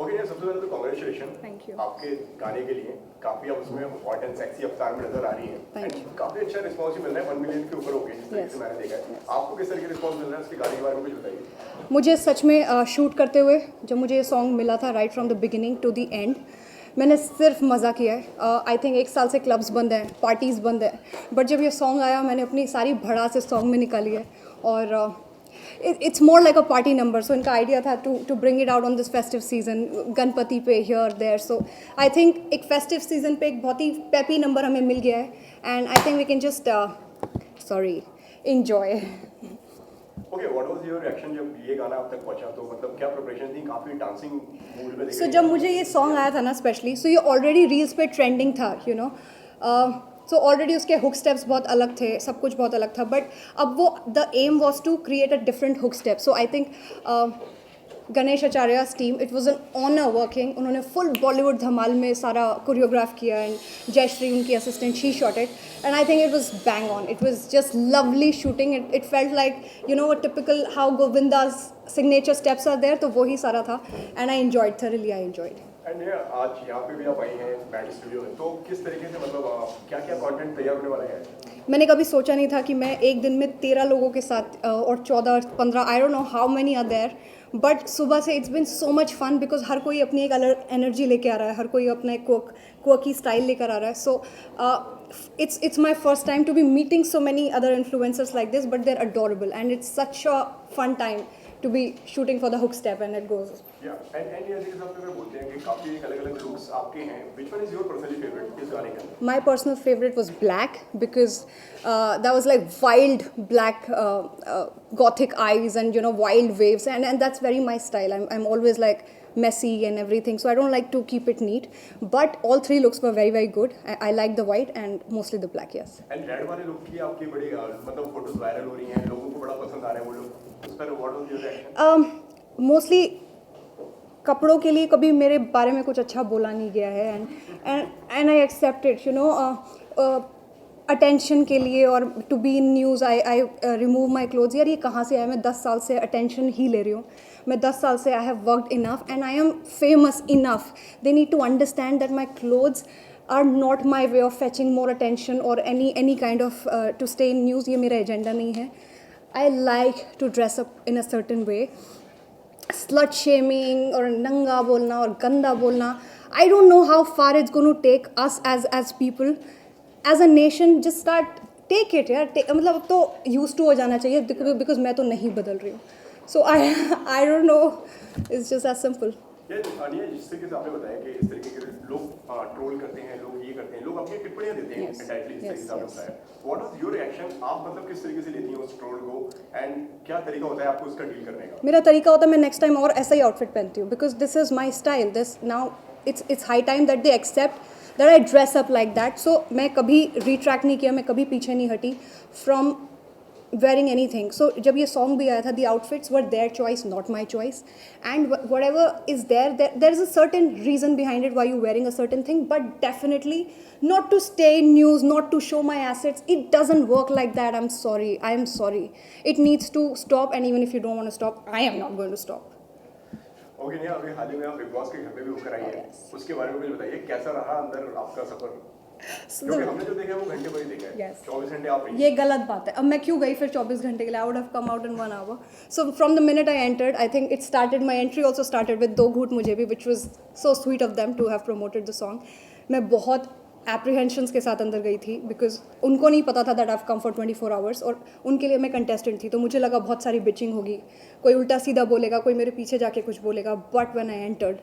Okay यार, सबसे पहले तो कांग्रेचुलेशन Thank you. आपके गाने के लिए। काफी आप उसमें हॉट एंड सेक्सी अवतार में नजर आ रही हैं। Thank And काफी अच्छा रिस्पॉन्स भी मिल रहा है, 1 मिलियन के ऊपर हो गए जिस तरीके Yes. से मैंने देखा है। आपको किस तरह का रिस्पॉन्स मिल रहा है उसके गाने के बारे में कुछ बताइए। मुझे सच में शूट करते हुए जब मुझे ये सॉन्ग मिला था right from the beginning to the end, मैंने सिर्फ मज़ा किया है। आई थिंक 1 साल से क्लब्स बंद हैं, पार्टीज़ बंद हैं, बट जब ये सॉन्ग आया मैंने अपनी सारी भड़ास इस सॉन्ग में निकाली है। और it's more like a party number. So इनका आइडिया था to bring it out on this festive season, Ganpati पे here there. So I think एक फेस्टिव सीजन पे एक बहुत ही पेपी नंबर हमें मिल गया है, and I think we can just enjoy. Okay, what was your reaction जब ये गाना आप तक पहुंचा? तो मतलब क्या प्रिपरेशन थी? काफी डांसिंग मूड में दिख सो रही जब है। मुझे ये सॉन्ग आया था ना स्पेशली, सो ये ऑलरेडी रील्स पे ट्रेंडिंग था, यू नो। सो ऑलरेडी उसके हुक स्टेप्स बहुत अलग थे, सब कुछ बहुत अलग था, बट अब वो the aim was to create a different hook step. So I think Ganesh Acharya's team, it was an honour working. उन्होंने फुल बॉलीवुड धमाल में सारा कोरियोग्राफ किया, एंड जयश्री उनकी assistant, she shot it, and I think it was bang on. It was just lovely shooting. It felt like, you know, typical how Govinda's signature steps are there, तो वही सारा था, and I enjoyed, thoroughly I enjoyed. And आज यहाँ पे भी आप आई हैं बैंड स्टूडियो में, तो किस तरीके से मतलब क्या क्या कंटेंट तैयार होने वाला है? मैंने कभी सोचा नहीं था कि मैं एक दिन में 13 लोगों के साथ और 14-15, I don't know how many are there, but सुबह से it's been so much fun because हर कोई अपनी एक अलग एनर्जी लेके आ रहा है, हर कोई अपना एक क्वर्की स्टाइल लेकर आ रहा है। सो it's my first time to be meeting so many other influencers like this, but they're adorable, and it's such a fun time to be shooting for the hook step, and it goes. Yeah, and ये जैसे सब लोग बोलते हैं कि काफी अलग-अलग looks आपके हैं। Which one is your personally favorite इस गाने का? My personal favorite was black because that was like wild black gothic eyes and, you know, wild waves, and that's very my style. I'm always like messy and everything, so I don't like to keep it neat, but all three looks were very very good. I like the white and mostly the black, yes. And red वाले look की आपकी बड़ी मतलब photos viral हो रही हैं, लोगों को बड़ा पसंद आ रहा है वो लोग। उस पर what was your reaction? Mostly कपड़ों के लिए कभी मेरे बारे में कुछ अच्छा बोला नहीं गया है, and I accept it, you know. Attention के लिए और to be in news I remove my clothes. यार ये कहाँ से आया? मैं 10 साल से अटेंशन ही ले रही हूँ। मैं 10 साल से I have worked enough and I am famous enough. They need to understand that my clothes are not my way of fetching more attention और any kind of to stay in news. ये मेरा agenda नहीं है। I like to dress up in a certain way. Slut shaming और नंगा बोलना और गंदा बोलना, I don't know how far it's going to take us as people, as a nation. Just start take it यार, मतलब अब तो यूज टू हो जाना चाहिए, बिकॉज मैं तो नहीं बदल रही हूँ। So I don't know, it's just as simple. ये जिस तरीके से आपने बताया कि इस तरीके के लोग ट्रोल करते हैं, लोग ये करते हैं, लोग अपनी टिप्पणियां देते हैं, Yes. एंटाइटली इस Yes, तरीके से आपने yes. बताया। What was your reaction? आप मतलब किस तरीके से लेती हैं उस ट्रोल को, एंड क्या तरीका होता है आपको उसका डील करने का? मेरा तरीका होता है मैं नेक्स्ट टाइम और ऐसा ही आउटफिट पहनती हूँ, because this is my style. This now it's high time that they accept that I dress up like that. So मैं कभी रिट्रैक्ट नहीं किया, मैं कभी पीछे नहीं हटी फ्रॉम wearing anything. So जब ये song भी आया था, the outfits were their choice, not my choice, and whatever is there is a certain reason behind it why you wearing a certain thing, but definitely not to stay in news, not to show my assets. It doesn't work like that. I'm sorry, I am sorry. It needs to stop, and even if you don't want to stop, I am not going to stop. Okay, नहीं अभी हाल ही में आप big boss के घर पे भी होकर आई हैं, Yes. उसके बारे में मुझे बताइए कैसा रहा अंदर आपका सफर? So क्योंकि हमने जो देखा है वो घंटे पर ही देखा है। Yes. 24 घंटे आप रही हैं। ये गलत बात है। अब मैं क्यों गई फिर 24 घंटे के लिए? I would have come out in 1 hour. So from the minute I entered, I think it started, my entry also started with दो घूट मुझे भी, which was so sweet of them to have promoted the song. मैं बहुत apprehensions के साथ अंदर गई थी, बिकॉज उनको नहीं पता था that I have come for 24 hours, और उनके लिए मैं कंटेस्टेंट थी, तो मुझे लगा बहुत सारी बिचिंग होगी, कोई उल्टा सीधा बोलेगा, कोई मेरे पीछे जाके कुछ बोलेगा। But when I entered,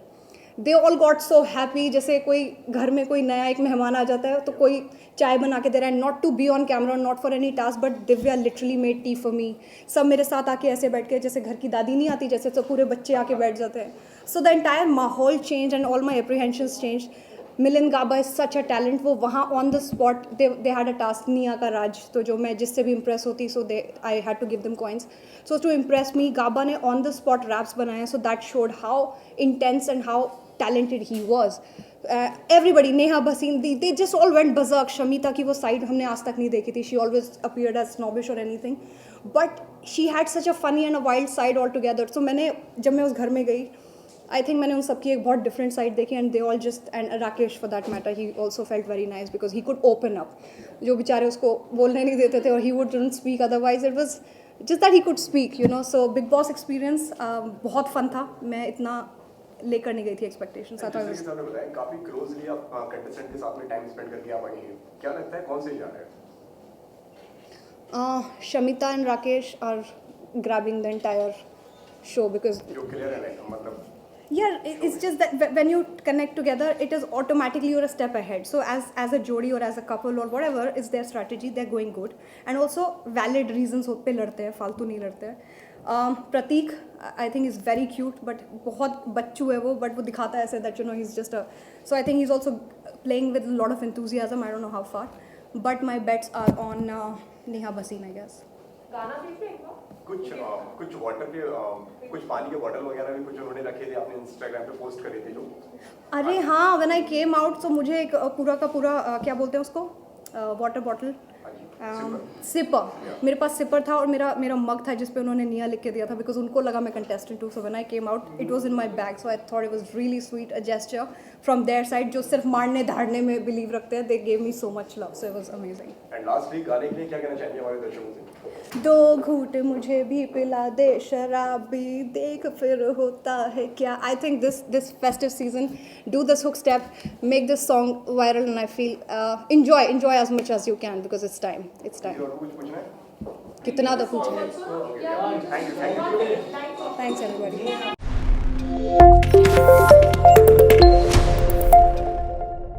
they all got so happy. जैसे कोई घर में कोई नया एक मेहमान आ जाता है तो कोई चाय बना के दे रहा है, not to be on camera, not for any task, but Divya literally made tea for me. सब मेरे साथ आके ऐसे बैठ के, जैसे घर की दादी नहीं आती जैसे, तो पूरे बच्चे आके बैठ जाते हैं। सो द एंटायर माहौल change and all my apprehensions change. Milind Gaba is such a talent. वो वहाँ on the spot they had a task, Nia का राज, तो जो मैं जिससे भी इम्प्रेस होती, so they I had to give them coins. So to impress me, Gaba ने ऑन द स्पॉट रैप्स बनाए, so that showed how intense and how talented he was. Everybody, Neha Bhasin, they just all went berserk. Shamita की वो side हमने आज तक नहीं देखी थी. She always appeared as snobbish or anything, but she had such a funny and a wild side all together. So मैंने जब मैं उस घर में गई, आई थिंक मैंने उन सबकी एक बहुत डिफरेंट साइड देखी, and they all just, and Rakesh for that matter, he also felt very nice because he could open up. जो बेचारे उसको बोलने नहीं देते थे, और ही wouldn't speak, otherwise it was just that he could speak, you know. So big boss experience बहुत fun था. मैं इतना लेकर नहीं गई थी एक्सपेक्टेशंस. आई जैसे कि थॉट सामने बताया काफी क्लोजली आप कंटेस्टेंट के साथ में टाइम स्पेंड करके आप आई हैं, क्या लगता है कौन से जा रहे हैं? Shamita and Rakesh are grabbing the entire show because जो क्लियर है मतलब yeah, it's just that when you connect together, it is automatically you're a step ahead. So as a jodi or as a couple or whatever is their strategy, they're going good, and also valid reasons पे लड़ते हैं, फालतू नहीं लड़ते हैं. Pratik, I think is very cute, but बहुत बच्चू है वो, but वो दिखाता है ऐसे that you know he's just a. So I think he's also playing with a lot of enthusiasm. I don't know how far, but my bets are on Neha Bhasin, I guess. गाना देख रहे हो? कुछ water के कुछ पानी के bottle वगैरह भी कुछ उन्होंने रखे थे, आपने इंस्टाग्राम पे पोस्ट करे थे जो. अरे हाँ, व्हेन आई केम आउट तो मुझे एक पूरा का पूरा क्या बोलते हैं उसको, वाटर बॉटल, सिपर. मेरे पास सिपर था और मेरा मग था जिस पे उन्होंने निया लिख के दिया था, बिकॉज उनको लगा मैं कंटेस्टेंट हूँ. So when I came out it was in my bag, so I thought it was really sweet, a gesture from their side, जो सिर्फ मारने धाड़ने में बिलीव रखते हैं. They gave me so much love, so it was amazing. And lastly गाने के लिए क्या कहना चाहेंगे हमारे दर्शकों से? दो घूंट मुझे भी पिला दे शराबी, देख फिर होता है क्या. I think this festive season, do this hook step, make this song viral, and I feel enjoy as much as you can because it's time. किसी और को कुछ पूछना है? कितना तो पूछ रहे हैं. Thank you. Thanks everybody.